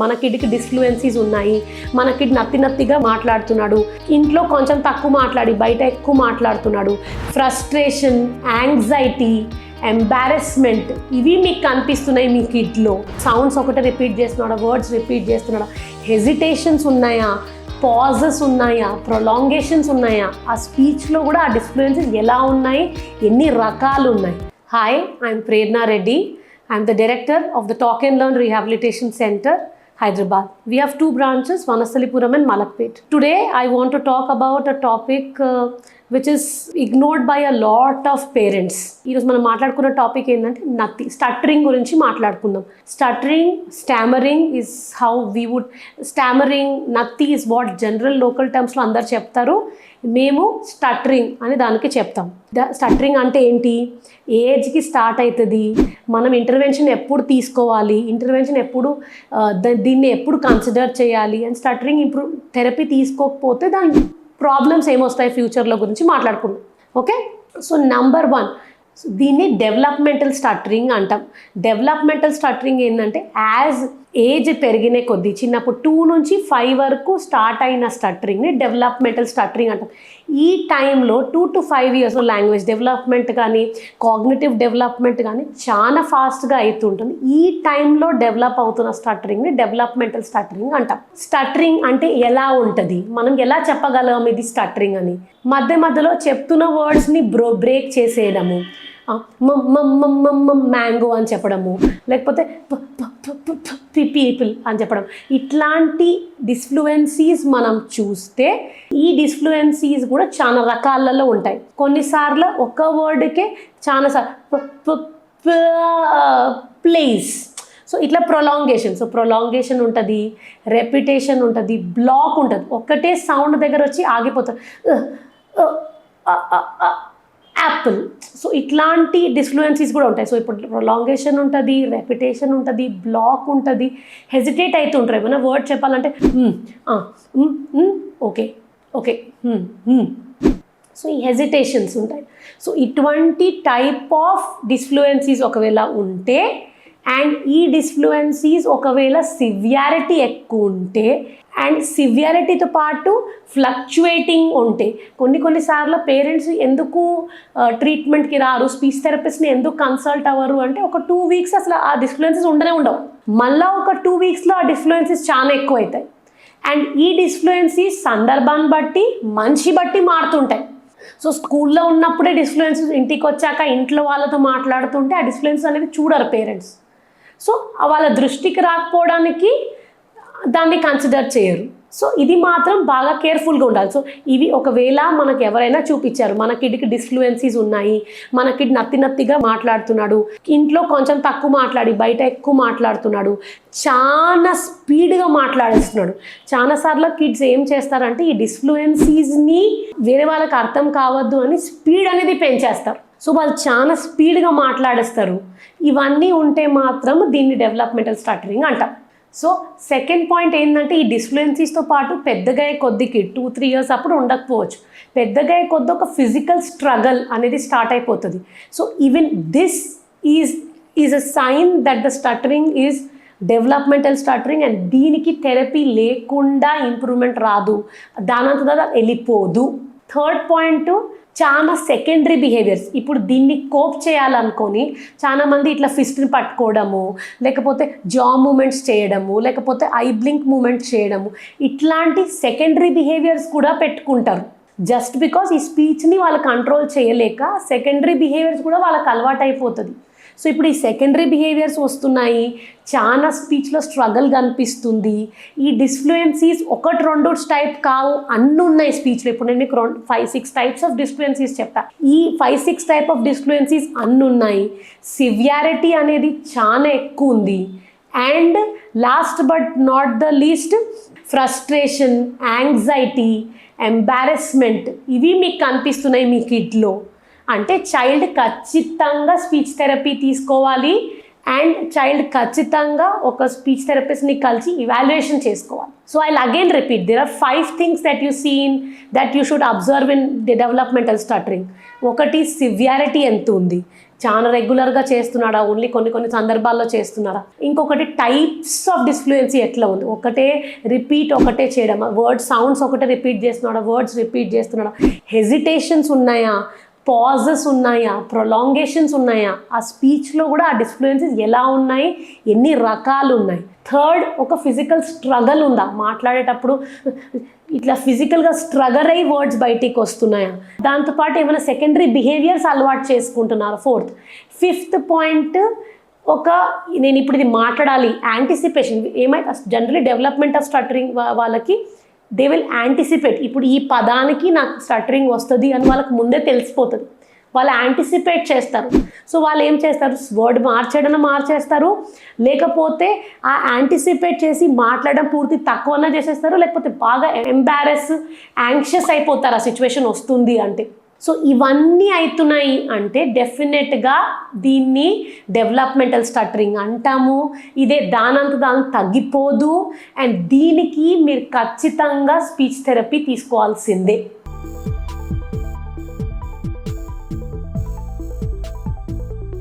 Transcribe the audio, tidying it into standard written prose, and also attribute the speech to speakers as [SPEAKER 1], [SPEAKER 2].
[SPEAKER 1] మన కిడ్కి డిస్ఫ్లూయెన్సీస్ ఉన్నాయి, మన కిడ్ నత్తిగా మాట్లాడుతున్నాడు, ఇంట్లో కొంచెం తక్కువ మాట్లాడి బయట ఎక్కువ మాట్లాడుతున్నాడు, ఫ్రస్ట్రేషన్, యాంగ్జైటీ, ఎంబారెస్మెంట్ ఇవి మీకు కనిపిస్తున్నాయి మీ కిడ్లో. సౌండ్స్ ఒకటే రిపీట్ చేస్తున్నాడా, వర్డ్స్ రిపీట్ చేస్తున్నాడా, హెజిటేషన్స్ ఉన్నాయా, పాజెస్ ఉన్నాయా, ప్రొలాంగేషన్స్ ఉన్నాయా, ఆ స్పీచ్లో కూడా ఆ డిస్ఫ్లూయెన్సెస్ ఎలా ఉన్నాయి, ఎన్ని రకాలు ఉన్నాయి. Hi, I'm Prerana Reddy. I'm the director of the talk and learn rehabilitation centre, Hyderabad. We have two branches, Vanasthalipuram and Malakpet. Today I want to talk about a topic which is ignored by a lot of parents. ఈరోజు మనం మాట్లాడుకున్న topic ఏంటంటే నత్తి, stuttering గురించి మాట్లాడుకుందాం. Stammering is how we would, stammering, నత్తి is what general local టర్మ్స్లో అందరు చెప్తారు, మేము స్టట్టరింగ్ అని దానికి చెప్తాం. స్టట్టరింగ్ అంటే ఏంటి, ఏజ్కి స్టార్ట్ అవుతుంది, మనం ఇంటర్వెన్షన్ ఎప్పుడు తీసుకోవాలి, ఇంటర్వెన్షన్ ఎప్పుడు దీన్ని ఎప్పుడు కన్సిడర్ చేయాలి, అండ్ స్టట్టరింగ్ థెరపీ తీసుకోకపోతే దాని ప్రాబ్లమ్స్ ఏమొస్తాయి ఫ్యూచర్లో గురించి మాట్లాడుకుందాం. ఓకే, సో నెంబర్ 1, దీన్ని డెవలప్మెంటల్ స్టట్టరింగ్ అంటాం. డెవలప్మెంటల్ స్టట్టరింగ్ ఏంటంటే యాజ్ ఏజ్ పెరిగిన కొద్దీ, చిన్నప్పుడు 2 నుంచి 5 వరకు స్టార్ట్ అయిన స్టట్టరింగ్ని డెవలప్మెంటల్ స్టట్టరింగ్ అంటాం. ఈ టైంలో 2 to 5 ఇయర్స్లో లాంగ్వేజ్ డెవలప్మెంట్ కానీ కాగ్నిటివ్ డెవలప్మెంట్ కానీ చాలా ఫాస్ట్గా అవుతుంటుంది. ఈ టైంలో డెవలప్ అవుతున్న స్టట్టరింగ్ని డెవలప్మెంటల్ స్టట్టరింగ్ అంటాం. స్టట్టరింగ్ అంటే ఎలా ఉంటుంది, మనం ఎలా చెప్పగలం ఇది స్టట్టరింగ్ అని, మధ్యలో చెప్తున్న వర్డ్స్ని బ్రేక్ చేసేయడము, మ్యాంగో అని చెప్పడము, లేకపోతే పీపుల్ అని చెప్పడం, ఇట్లాంటి డిస్ఫ్లూయెన్సీస్ మనం చూస్తే ఈ డిస్ఫ్లూయెన్సీస్ కూడా చాలా రకాలలో ఉంటాయి. కొన్నిసార్లు ఒక వర్డ్కే ప్లేస్, సో ఇట్లా ప్రొలాంగేషన్ ఉంటుంది, రెపిటేషన్ ఉంటుంది, బ్లాక్ ఉంటుంది, ఒక్కటే సౌండ్ దగ్గర వచ్చి ఆగిపోతుంది, యాపిల్. సో ఇట్లాంటి డిస్ఫ్లూయెన్సీస్ కూడా ఉంటాయి. సో ఇప్పుడు ప్రొలాంగేషన్ ఉంటుంది, రెపిటేషన్ ఉంటుంది, బ్లాక్ ఉంటుంది, హెజిటేట్ అవుతుంటారు. ఏమైనా వర్డ్ చెప్పాలంటే ఓకే ఓకే, సో ఈ హెజిటేషన్స్ ఉంటాయి. సో ఇటువంటి టైప్ ఆఫ్ డిస్ఫ్లూయెన్సీస్ ఒకవేళ ఉంటే, అండ్ ఈ డిస్ఫ్లూయెన్సీస్ ఒకవేళ సివియారిటీ ఎక్కువ ఉంటే, అండ్ సివియారిటీతో పాటు ఫ్లక్చువేటింగ్ ఉంటే, కొన్నిసార్లు పేరెంట్స్ ఎందుకు ట్రీట్మెంట్కి రారు, స్పీచ్ థెరపిస్ట్ని ఎందుకు కన్సల్ట్ అవ్వరు అంటే, ఒక 2 వీక్స్ అసలు ఆ డిస్ఫ్లూయెన్సెస్ ఉండవు, మళ్ళీ ఒక 2 వీక్స్లో ఆ డిస్ఫ్లూయెన్సెస్ చాలా ఎక్కువ అవుతాయి. అండ్ ఈ డిస్ఫ్లూయెన్సీస్ సందర్భాన్ని బట్టి, మనిషి బట్టి మారుతుంటాయి. సో స్కూల్లో ఉన్నప్పుడే డిస్ఫ్లూయెన్సెస్, ఇంటికి వచ్చాక ఇంట్లో వాళ్ళతో మాట్లాడుతుంటే ఆ డిస్ఫ్లూయెన్సెస్ అనేది చూడరు పేరెంట్స్. సో వాళ్ళ దృష్టికి రాకపోవడానికి దాన్ని కన్సిడర్ చేయరు. సో ఇది మాత్రం బాగా కేర్ఫుల్గా ఉండాలి. సో ఇవి ఒకవేళ మనకు ఎవరైనా చూపించారు, మన కిడ్కి డిస్ఫ్లూయెన్సీస్ ఉన్నాయి, మన కిడ్ నత్తిగా మాట్లాడుతున్నాడు, ఇంట్లో కొంచెం తక్కువ మాట్లాడి బయట ఎక్కువ మాట్లాడుతున్నాడు, చాలా స్పీడ్గా మాట్లాడేస్తున్నాడు. చాలాసార్లు కిడ్స్ ఏం చేస్తారంటే ఈ డిస్ఫ్లూయెన్సీస్ని వేరే వాళ్ళకి అర్థం కావద్దు అని స్పీడ్ అనేది పెంచేస్తారు. సో వాళ్ళు చాలా స్పీడ్గా మాట్లాడేస్తారు. ఇవన్నీ ఉంటే మాత్రం దీన్ని డెవలప్మెంటల్ స్టట్టరింగ్ అంటాం. సో సెకండ్ పాయింట్ ఏంటంటే, ఈ డిస్ఫ్లూయెన్సీస్తో పాటు పెద్దగా కొద్దికి 2-3 ఇయర్స్ అప్పుడు ఉండకపోవచ్చు, పెద్దగా కొద్ది ఒక ఫిజికల్ స్ట్రగల్ అనేది స్టార్ట్ అయిపోతుంది. So even this is a sign that the stuttering is developmental stuttering, and దీనికి థెరపీ లేకుండా ఇంప్రూవ్మెంట్ రాదు, దానంతదా వెళ్ళిపోదు. థర్డ్ పాయింట్, చాలా సెకండరీ బిహేవియర్స్. ఇప్పుడు దీన్ని కోప్ చేయాలనుకొని చాలామంది ఇట్లా ఫిస్ట్ని పట్టుకోవడము, లేకపోతే జా మూమెంట్స్ చేయడము, లేకపోతే ఐ బ్లింక్ మూమెంట్స్ చేయడము, ఇట్లాంటి సెకండరీ బిహేవియర్స్ కూడా పెట్టుకుంటారు. జస్ట్ బికాస్ ఈ స్పీచ్ని వాళ్ళు కంట్రోల్ చేయలేక సెకండరీ బిహేవియర్స్ కూడా వాళ్ళకి అలవాటు అయిపోతుంది. సో ఇప్పుడు ఈ సెకండరీ బిహేవియర్స్ వస్తున్నాయి, చాలా స్పీచ్లో స్ట్రగల్ కనిపిస్తుంది. ఈ డిస్ఫ్లూయెన్సీస్ 1-2 టైప్ కావు, అన్నీ ఉన్నాయి స్పీచ్లో. ఇప్పుడు నేను మీకు 5-6 టైప్స్ ఆఫ్ డిస్ఫ్లూయెన్సీస్ చెప్తా. ఈ 5-6 టైప్ ఆఫ్ డిస్ఫ్లూయెన్సీస్ అన్నీ ఉన్నాయి. సివియారిటీ అనేది చాలా ఎక్కువ ఉంది. And last but not the least, frustration, anxiety, embarrassment ఇవి మీకు కనిపిస్తున్నాయి మీ కిడ్లో. అంటే చైల్డ్ ఖచ్చితంగా స్పీచ్ థెరపీ తీసుకోవాలి. అండ్ చైల్డ్ ఖచ్చితంగా ఒక స్పీచ్ థెరపిస్ట్ని కలిసి ఇవాల్యుయేషన్ చేసుకోవాలి. So I again repeat, there are 5 things that you seen that you should observe in the developmental stuttering. ఒకటి, సివియారిటీ ఎంత ఉంది, చాలా రెగ్యులర్గా చేస్తున్నాడా, ఓన్లీ కొన్ని సందర్భాల్లో చేస్తున్నారా. ఇంకొకటి, టైప్స్ ఆఫ్ డిస్ఫ్లూయెన్సీ ఎట్లా ఉంది, ఒకటే రిపీట్ ఒకటే చేయడం, వర్డ్ సౌండ్స్ ఒకటే రిపీట్ చేస్తున్నాడా, వర్డ్స్ రిపీట్ చేస్తున్నాడా, హెజిటేషన్స్ ఉన్నాయా, పాజెస్ ఉన్నాయా, ప్రొలాంగేషన్స్ ఉన్నాయా, ఆ స్పీచ్లో కూడా ఆ డిస్ఫ్లూయెన్సెస్ ఎలా ఉన్నాయి, ఎన్ని రకాలు ఉన్నాయి. థర్డ్, ఒక ఫిజికల్ స్ట్రగల్ ఉందా, మాట్లాడేటప్పుడు ఇట్లా ఫిజికల్గా స్ట్రగల్ అయ్యి వర్డ్స్ బయటికి వస్తున్నాయా, దాంతోపాటు ఏమైనా సెకండరీ బిహేవియర్స్ అలవాటు చేసుకుంటున్నారా. ఫోర్త్. ఫిఫ్త్ పాయింట్, నేను ఇప్పుడు ఇది మాట్లాడాలి, యాంటిసిపేషన్. ఏమైతే జనరలీ డెవలప్మెంట్ ఆఫ్ స్టటరింగ్ వాళ్ళకి దే విల్ యాంటిసిపేట్, ఇప్పుడు ఈ పదానికి నాకు స్టటరింగ్ వస్తుంది అని వాళ్ళకి ముందే తెలిసిపోతుంది, వాళ్ళు యాంటిసిపేట్ చేస్తారు. సో వాళ్ళు ఏం చేస్తారు, వర్డ్ మార్చేస్తారు, లేకపోతే ఆ యాంటిసిపేట్ చేసి మాట్లాడడం పూర్తి తక్కువన్నా చేసేస్తారు, లేకపోతే బాగా ఎంబారెస్ యాంగ్షియస్ అయిపోతారు ఆ సిచ్యువేషన్ వస్తుంది అంటే. సో ఇవన్నీ అవుతున్నాయి అంటే డెఫినెట్గా దీన్ని డెవలప్మెంటల్ స్టటరింగ్ అంటాము. ఇదే దాని తగ్గిపోదు, అండ్ దీనికి మీరు ఖచ్చితంగా స్పీచ్ థెరపీ తీసుకోవాల్సిందే.